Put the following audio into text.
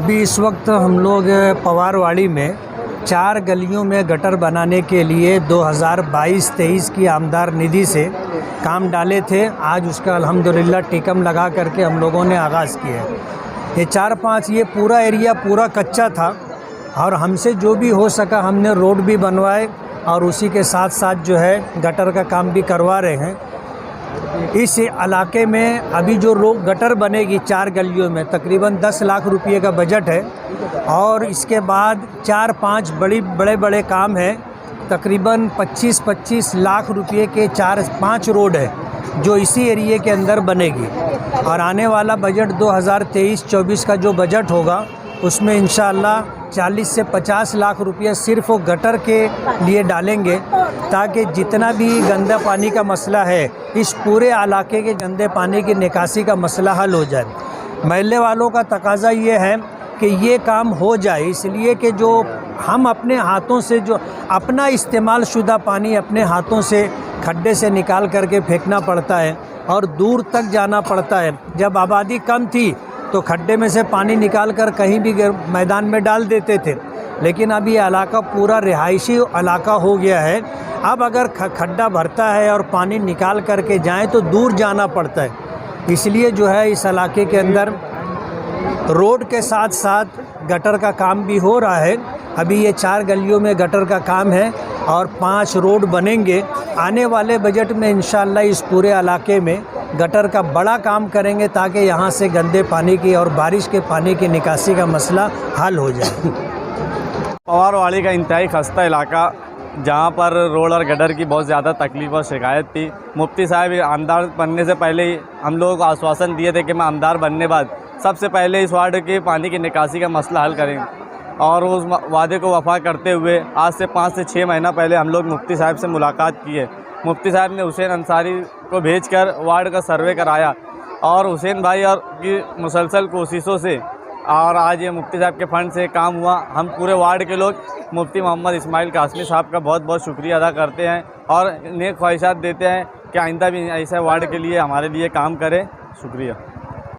अभी इस वक्त हम लोग पवारवाड़ी में 4 गलियों में गटर बनाने के लिए 2022-23 की आमदार निधि से काम डाले थे। आज उसका अल्हम्दुलिल्लाह टिकम लगा करके हम लोगों ने आगाज़ किया। ये 4-5 ये पूरा एरिया पूरा कच्चा था और हमसे जो भी हो सका हमने रोड भी बनवाए और उसी के साथ साथ जो है गटर का काम भी करवा रहे हैं। इस इलाके में अभी जो गटर बनेगी 4 गलियों में तकरीबन 10 लाख रुपये का बजट है और इसके बाद 4-5 बड़े काम हैं। तकरीबन 25-25 लाख रुपये के 4-5 रोड है जो इसी एरिए के अंदर बनेगी और आने वाला बजट 2023-24 का जो बजट होगा उसमें इंशाअल्लाह 40 से 50 लाख रुपये सिर्फ वो गटर के लिए डालेंगे ताकि जितना भी गंदा पानी का मसला है इस पूरे इलाके के गंदे पानी की निकासी का मसला हल हो जाए। महल्ले वालों का तकाज़ा ये है कि ये काम हो जाए, इसलिए कि जो हम अपने हाथों से जो अपना इस्तेमाल शुदा पानी अपने हाथों से खड्डे से निकाल करके फेंकना पड़ता है और दूर तक जाना पड़ता है। जब आबादी कम थी तो खड्डे में से पानी निकाल कर कहीं भी मैदान में डाल देते थे, लेकिन अभी इलाका पूरा रिहायशी इलाका हो गया है। अब अगर खड्डा भरता है और पानी निकाल करके जाएं तो दूर जाना पड़ता है। इसलिए जो है इस इलाके के अंदर रोड के साथ साथ गटर का काम भी हो रहा है। अभी ये 4 गलियों में गटर का काम है और 5 रोड बनेंगे। आने वाले बजट में इंशाअल्लाह इस पूरे इलाके में गटर का बड़ा काम करेंगे ताकि यहाँ से गंदे पानी की और बारिश के पानी की निकासी का मसला हल हो जाए। पवारवाड़ी का इंतहाई खस्ता इलाका जहाँ पर रोड और गटर की बहुत ज़्यादा तकलीफ़ और शिकायत थी। मुफ्ती साहब आमदार बनने से पहले ही हम लोगों को आश्वासन दिए थे कि मैं आमदार बनने बाद सबसे पहले इस वार्ड के पानी की निकासी का मसला हल करेंगे और उस वादे को वफा करते हुए आज से 5 से 6 महीना पहले हम लोग मुफ्ती साहब से मुलाकात की है। मुफ्ती साहब ने हुसैन अंसारी को भेजकर वार्ड का सर्वे कराया और हुसैन भाई और की मुसलसल कोशिशों से और आज ये मुफ्ती साहब के फ़ंड से काम हुआ। हम पूरे वार्ड के लोग मुफ्ती मोहम्मद इस्माइल कासमी साहब का बहुत बहुत शुक्रिया अदा करते हैं और नेक ख्वाहिशात देते हैं कि आइंदा भी ऐसे वार्ड के लिए हमारे लिए काम करें। शुक्रिया।